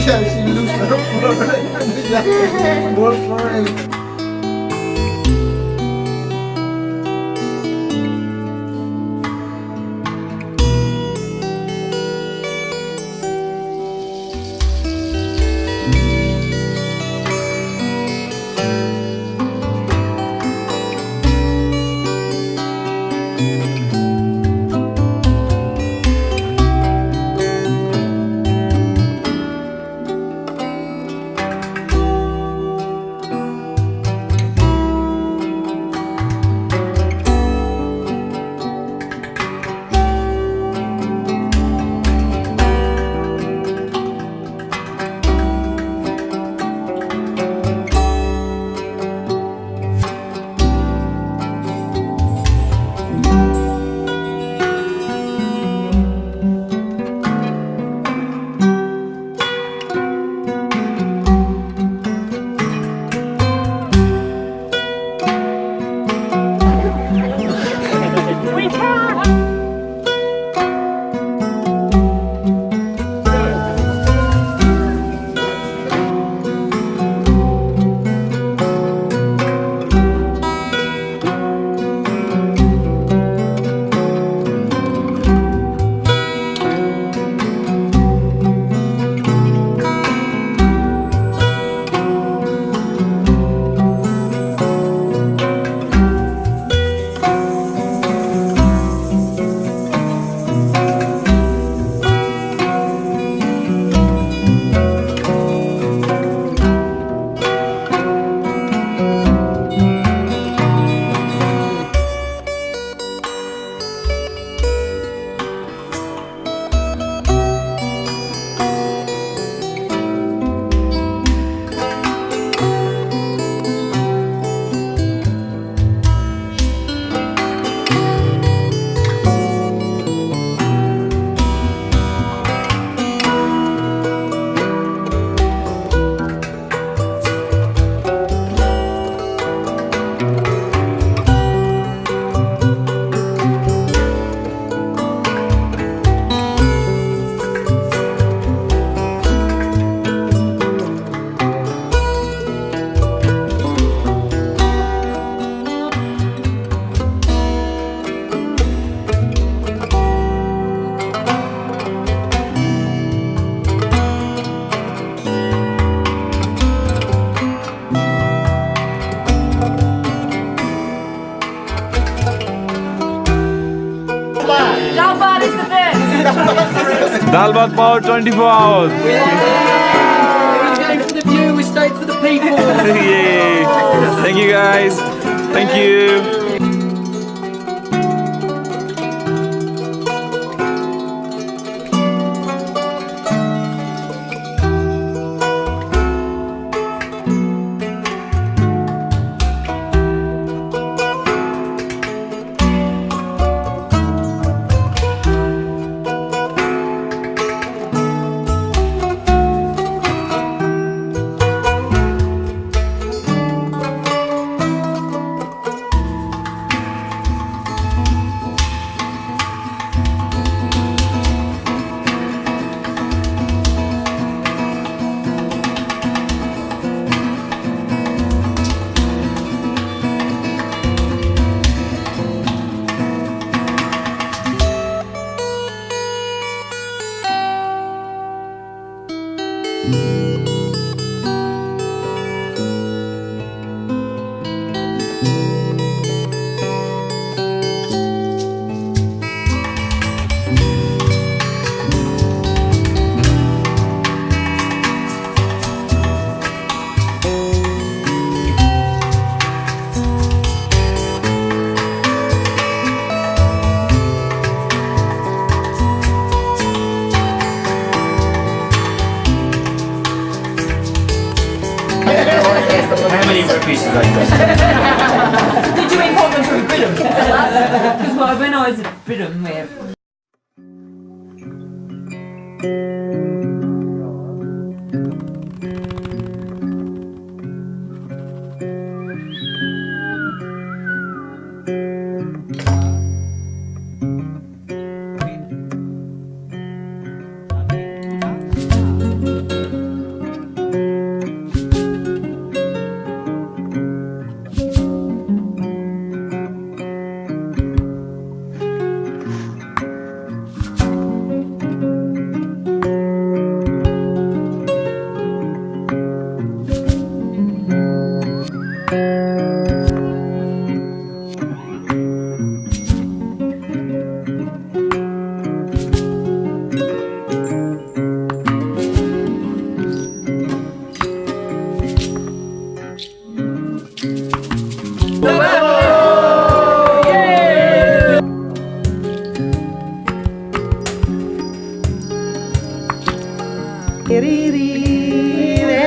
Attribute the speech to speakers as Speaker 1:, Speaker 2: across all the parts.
Speaker 1: Yeah, she lose her more foreign.
Speaker 2: Dal bhat power 24 hours.
Speaker 3: We came for the view, we stayed for the people.
Speaker 2: Yay. Thank you guys. Thank you.
Speaker 4: How many rupees did I cost?
Speaker 3: Did you import them from Britain? Because when I was in Britain, we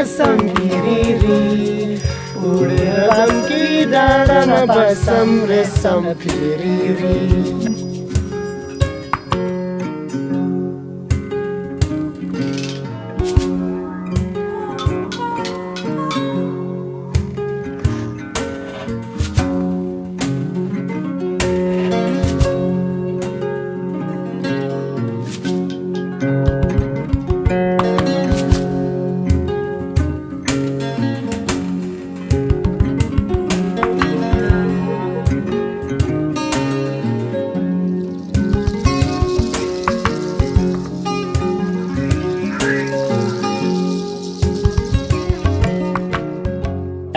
Speaker 1: रसम फिरी उडेर जाम कि डाँडामा बसम रेशम फिरी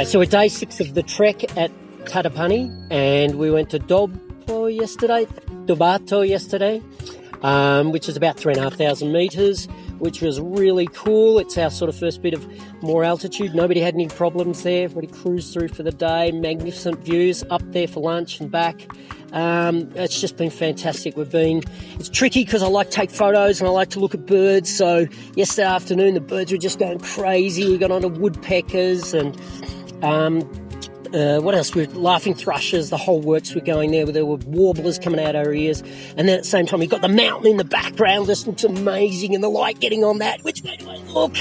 Speaker 5: So we're day 6 of the trek at Tadapani, and we went to Dobato yesterday, which is about 3,500 metres, which was really cool. It's our sort of first bit of more altitude. Nobody had any problems there. Everybody cruised through for the day. Magnificent views up there for lunch and back. It's just been fantastic. It's tricky because I like to take photos and I like to look at birds. So yesterday afternoon the birds were just going crazy. We got onto woodpeckers and what else? We were laughing thrushes, the whole works were going there. There were warblers coming out our ears. And then at the same time, you've got the mountain in the background. This looks amazing. And the light getting on that. Which way do I look?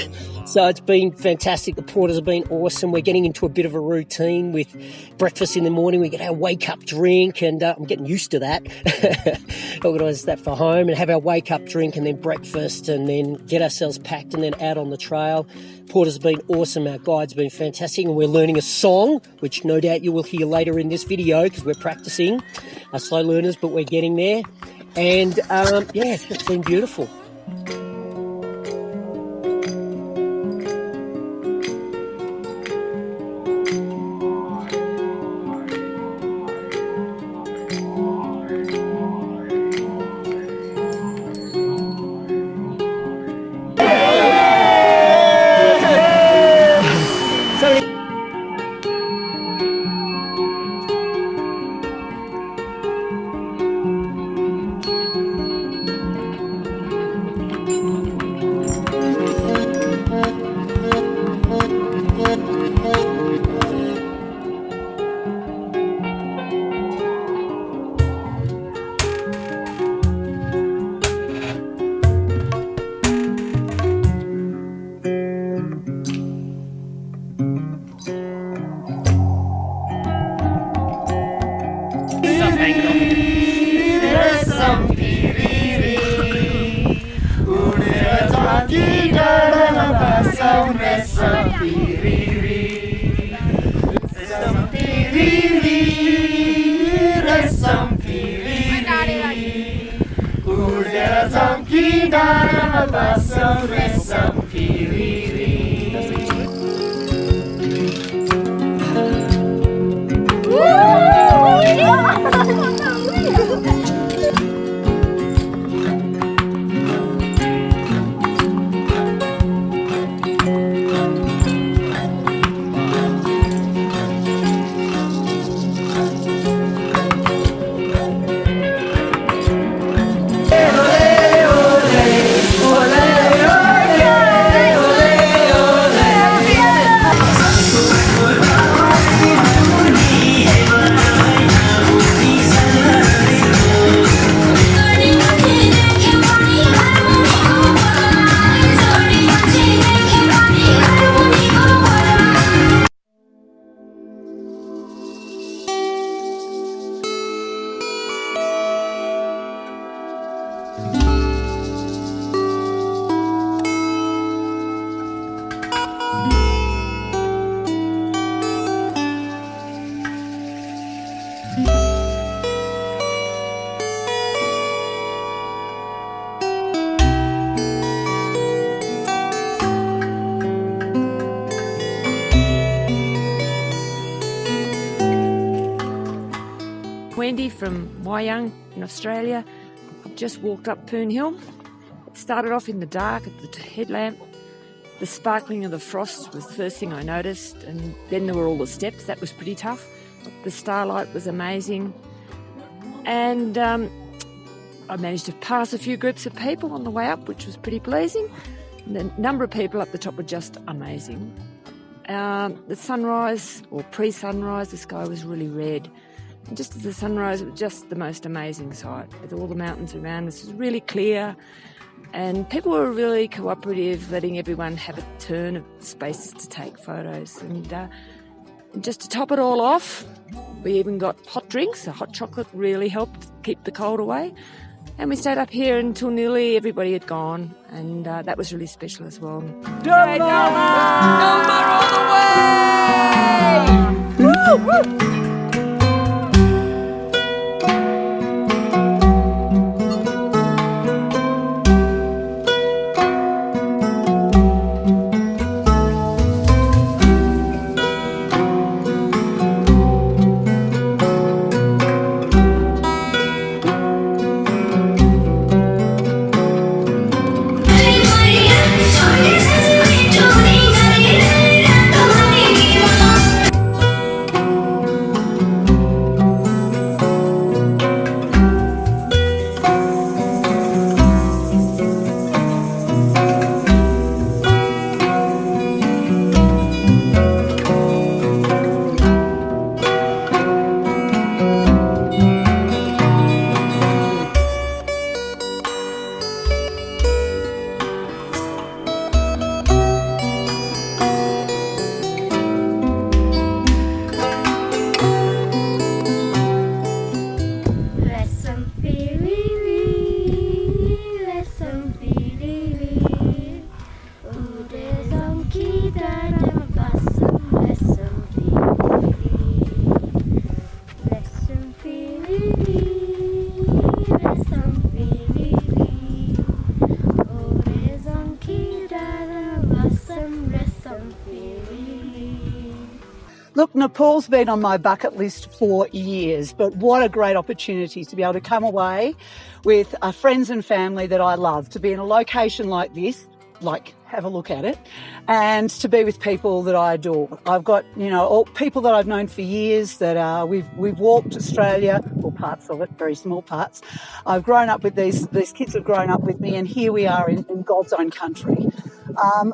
Speaker 5: So it's been fantastic. The porters have been awesome. We're getting into a bit of a routine with breakfast in the morning. We get our wake-up drink, and I'm getting used to that. Organise that for home and have our wake-up drink and then breakfast and then get ourselves packed and then out on the trail. Porters have been awesome. Our guide's been fantastic. And we're learning a song, which no doubt you will hear later in this video because we're practicing. Our slow learners, but we're getting there. And, yeah, it's just been beautiful.
Speaker 3: Wendy from Wyong in Australia. I've just walked up Poonhill. It started off in the dark at the headlamp. The sparkling of the frost was the first thing I noticed, and then there were all the steps. That was pretty tough. The starlight was amazing. And I managed to pass a few groups of people on the way up, which was pretty pleasing. The number of people up the top were just amazing. The sunrise, or pre-sunrise, the sky was really red. And just as the sunrise, it was just the most amazing sight, with all the mountains around us. It was really clear, and people were really cooperative, letting everyone have a turn of spaces to take photos. And just to top it all off, we even got hot drinks. A hot chocolate really helped keep the cold away. And we stayed up here until nearly everybody had gone, and that was really special as well.
Speaker 1: Dolma!
Speaker 5: Number all the way! Woo!
Speaker 6: Look, Nepal's been on my bucket list for years, but what a great opportunity to be able to come away with friends and family that I love, to be in a location like this, like have a look at it, and to be with people that I adore. I've got, all people that I've known for years that we've walked Australia, or parts of it, very small parts. I've grown up with these kids have grown up with me, and here we are in God's own country.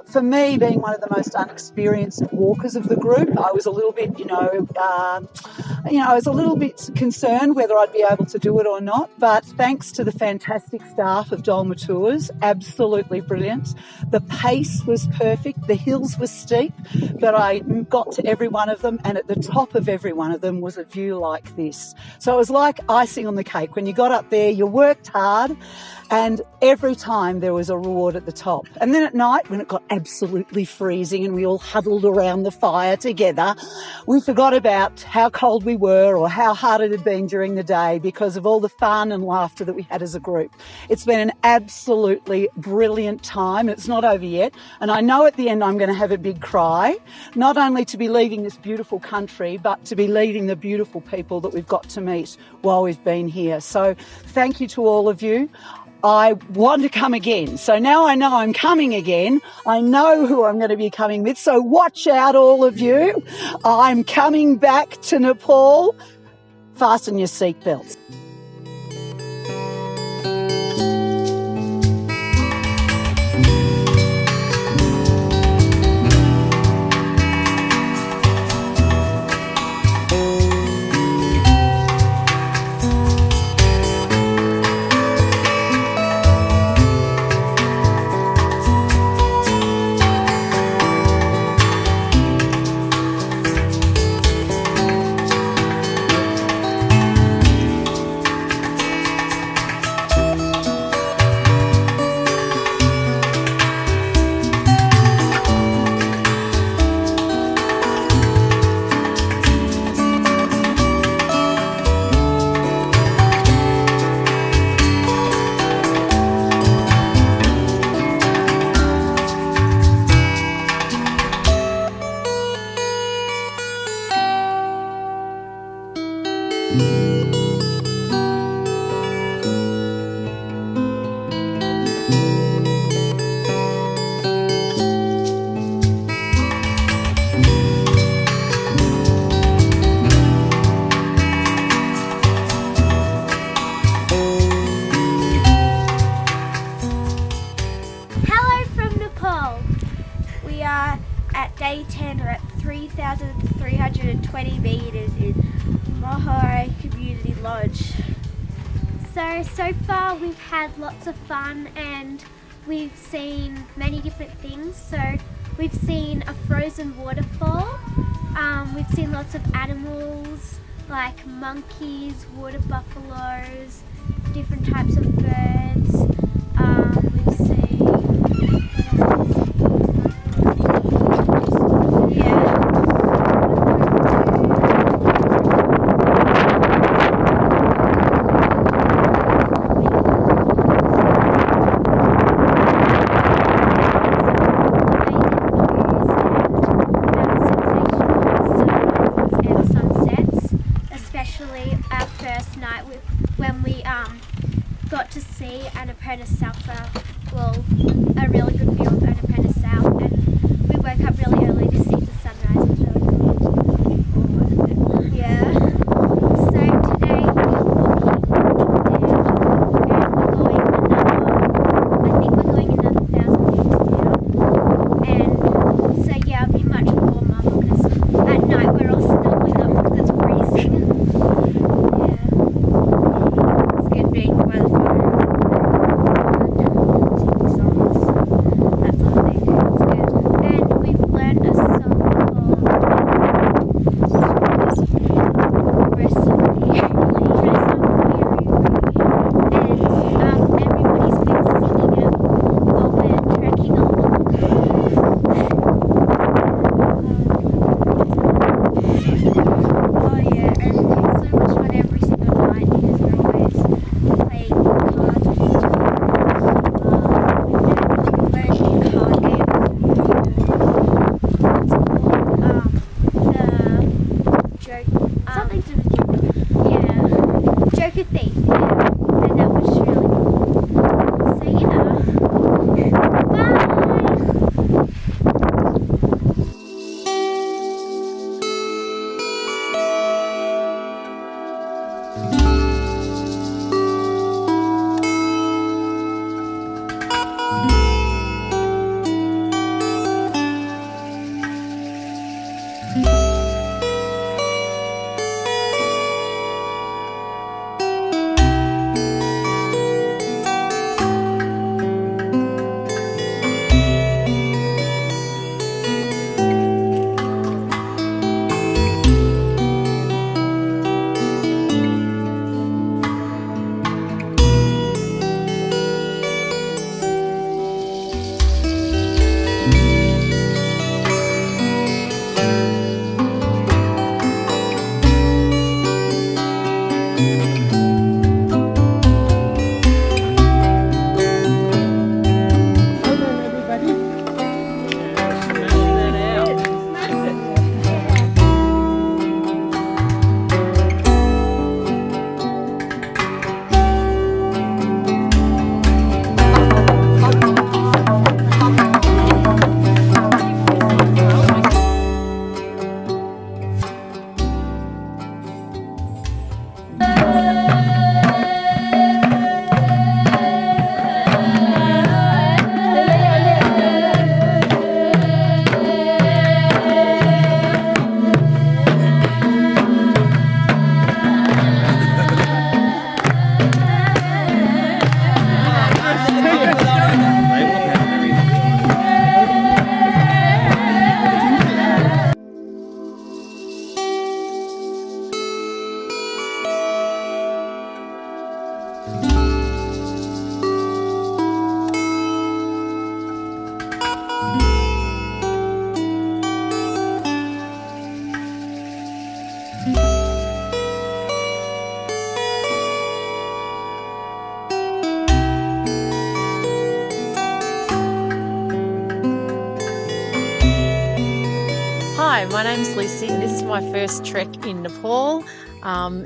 Speaker 6: For me, being one of the most unexperienced walkers of the group, I was a little bit, I was a little bit concerned whether I'd be able to do it or not. But thanks to the fantastic staff of Dolma Tours, absolutely brilliant. The pace was perfect. The hills were steep, but I got to every one of them, and at the top of every one of them was a view like this. So it was like icing on the cake. When you got up there, you worked hard, and every time there was a reward at the top. And then at night, when it got absolutely freezing and we all huddled around the fire together, we forgot about how cold we were or how hard it had been during the day because of all the fun and laughter that we had as a group. It's been an absolutely brilliant time. It's not over yet. And I know at the end I'm going to have a big cry, not only to be leaving this beautiful country, but to be leaving the beautiful people that we've got to meet while we've been here. So thank you to all of you. I want to come again. So now I know I'm coming again. I know who I'm going to be coming with. So watch out, all of you. I'm coming back to Nepal. Fasten your seatbelts.
Speaker 7: at day 10 we're at 3,320 metres in Mohare Community Lodge. So far we've had lots of fun and we've seen many different things. So we've seen a frozen waterfall, we've seen lots of animals like monkeys, water buffaloes, different types of birds. We've seen, our first night when we got to see Annapurna South, a really good view of Annapurna South, and we woke up really early to see the sunrise. It was really cool. Yeah. So today we're walking there, and I think we're going another 1,000 metres now. And so yeah, it'll be much warmer because at night we're all snuggling up because it's freezing. It's good being by the fire, singing songs, that sort of thing. It's good. And we've learned a song called Recipe. And everybody's been singing it while we're trekking along. Oh yeah, and it's so much fun every single night because we're always playing cards with each other. We've learned new card games. It's called something to the Joker. Yeah, Joker Thief. Yeah, and that was really cool. So yeah, bye.
Speaker 8: Hi, my name's Lucy and this is my first trek in Nepal.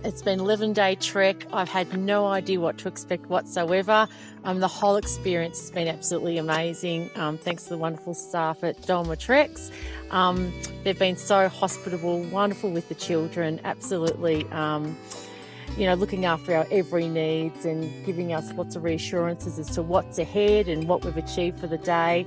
Speaker 8: It's been an 11-day trek. I've had no idea what to expect whatsoever. The whole experience has been absolutely amazing. Thanks to the wonderful staff at Dolma Treks. They've been so hospitable, wonderful with the children, absolutely looking after our every needs and giving us lots of reassurances as to what's ahead and what we've achieved for the day.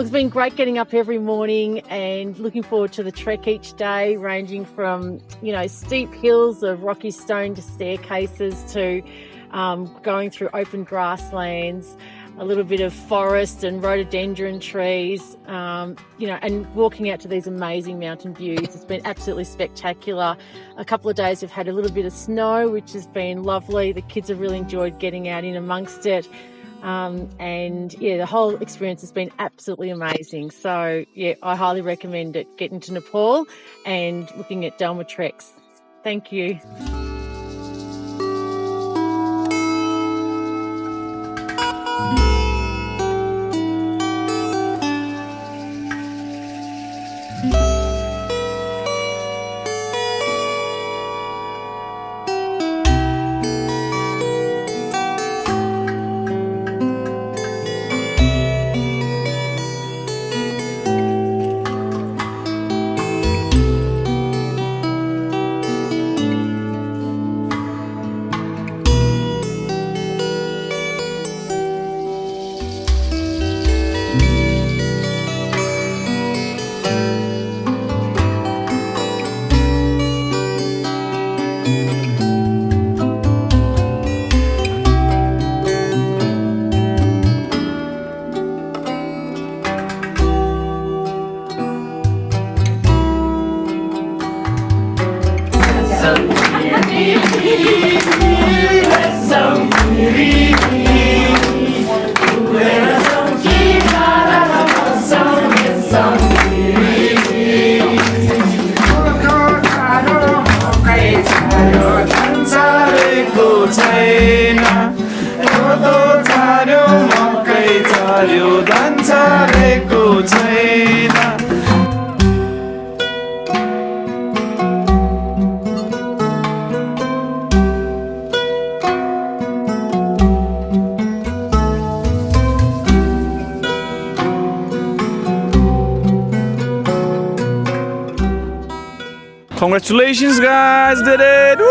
Speaker 8: It's been great getting up every morning and looking forward to the trek each day, ranging from, steep hills of rocky stone to staircases to going through open grasslands, a little bit of forest and rhododendron trees, and walking out to these amazing mountain views. It's been absolutely spectacular. A couple of days we've had a little bit of snow, which has been lovely. The kids have really enjoyed getting out in amongst it. The whole experience has been absolutely amazing. So, I highly recommend it, getting to Nepal and looking at Dolma Treks. Thank you.
Speaker 2: Congratulations, guys! Did it! Woo!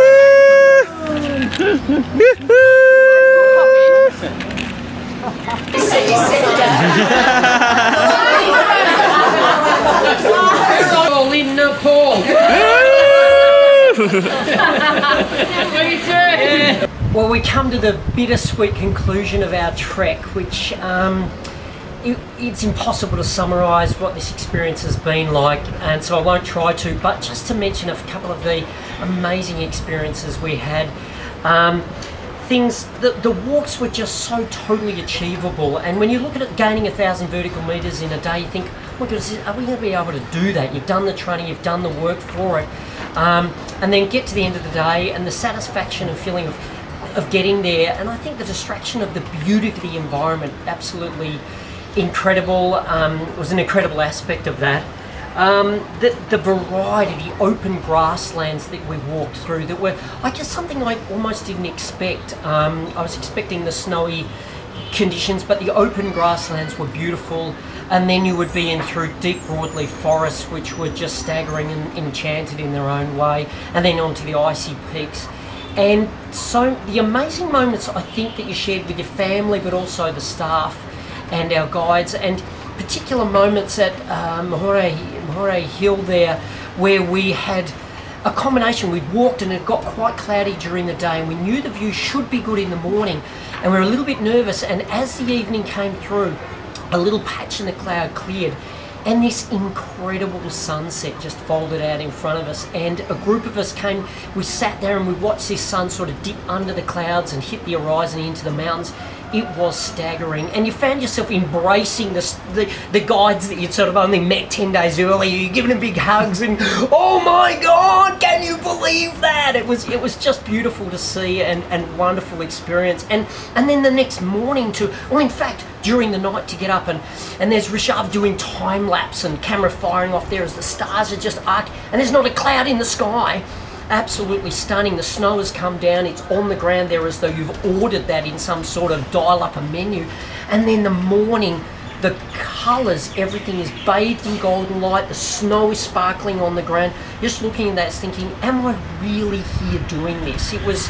Speaker 5: All in Nepal. Well, we come to the bittersweet conclusion of our trek, which it's impossible to summarise what this experience has been like, and so I won't try to, but just to mention a couple of the amazing experiences we had. The walks were just so totally achievable, and when you look at it, gaining 1,000 vertical metres in a day, you think, oh my goodness, are we going to be able to do that? You've done the training, you've done the work for it, and then get to the end of the day and the satisfaction and feeling of getting there, and I think the distraction of the beauty of the environment, absolutely incredible. It was an incredible aspect of that. The variety, the open grasslands that we walked through that were just something I almost didn't expect. I was expecting the snowy conditions, but the open grasslands were beautiful, and then you would be in through deep broadleaf forests, which were just staggering and enchanted in their own way, and then onto the icy peaks. And so the amazing moments I think that you shared with your family, but also the staff and our guides, and particular moments at Mohare Hill there, where we had a combination. We'd walked and it got quite cloudy during the day, and we knew the view should be good in the morning, and we were a little bit nervous, and as the evening came through, a little patch in the cloud cleared, and this incredible sunset just folded out in front of us, and a group of us came, we sat there and we watched this sun sort of dip under the clouds and hit the horizon into the mountains. It was staggering, and you found yourself embracing the guides that you'd sort of only met 10 days earlier. You're giving them big hugs and, oh my God, can you believe that? It was just beautiful to see and wonderful experience. And then the next morning in fact, during the night to get up and there's Rishabh doing time lapse and camera firing off there as the stars are just arc, and there's not a cloud in the sky. Absolutely stunning. The snow has come down, it's on the ground there as though you've ordered that in some sort of dial-up menu. And then the morning, the colours, everything is bathed in golden light, the snow is sparkling on the ground. Just looking at that, thinking, am I really here doing this? It was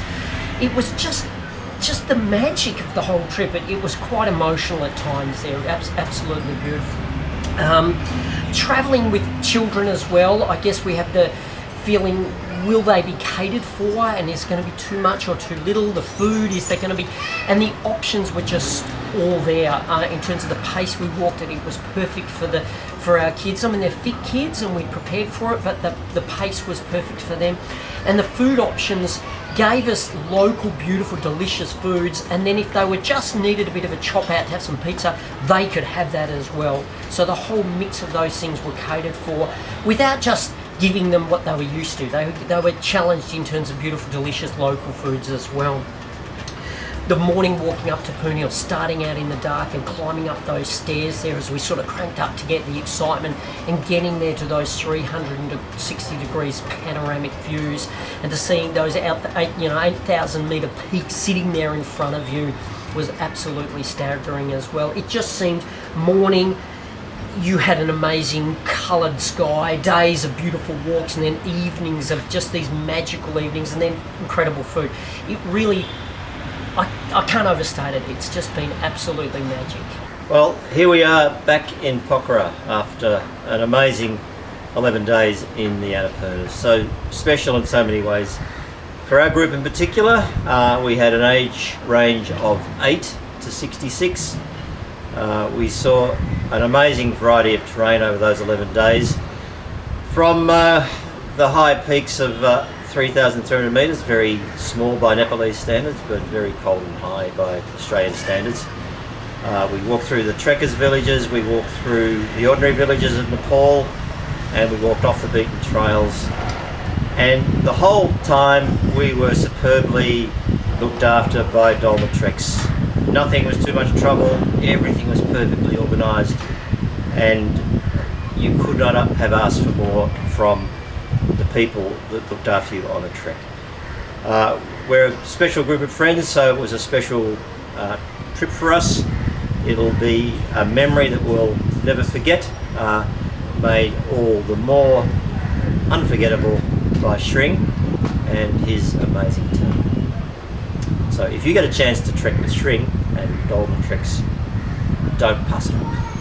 Speaker 5: just the magic of the whole trip. It was quite emotional at times there, absolutely beautiful. Travelling with children as well, I guess we have the feeling, will they be catered for, and is going to be too much or too little? The food, is there going to be, and the options were just all there. In terms of the pace we walked at, it was perfect for our kids. I mean, they're fit kids and we prepared for it, but the pace was perfect for them. And the food options gave us local, beautiful, delicious foods, and then if they were just needed a bit of a chop out to have some pizza, they could have that as well. So the whole mix of those things were catered for without just giving them what they were used to. They were challenged in terms of beautiful, delicious local foods as well. The morning walking up to Poonhill, starting out in the dark and climbing up those stairs there as we sort of cranked up to get the excitement and getting there to those 360 degrees panoramic views and to seeing those 8,000 metre peaks sitting there in front of you was absolutely staggering as well. It just seemed morning, you had an amazing coloured sky, days of beautiful walks, and then evenings of just these magical evenings, and then incredible food. It really, I can't overstate it. It's just been absolutely magic.
Speaker 9: Well, here we are back in Pokhara after an amazing 11 days in the Annapurna. So special in so many ways. For our group in particular, we had an age range of 8 to 66. We saw an amazing variety of terrain over those 11 days. From the high peaks of 3,300 metres, very small by Nepalese standards, but very cold and high by Australian standards. We walked through the trekkers villages, we walked through the ordinary villages of Nepal, and we walked off the beaten trails. And the whole time we were superbly looked after by Dolma Treks. Nothing was too much trouble, everything was perfectly organised, and you could not have asked for more from the people that looked after you on a trek. We're a special group of friends, so it was a special trip for us. It'll be a memory that we'll never forget, made all the more unforgettable by Shring and his amazing team. So if you get a chance to trek with Shring and Dolma Treks, don't pass it up.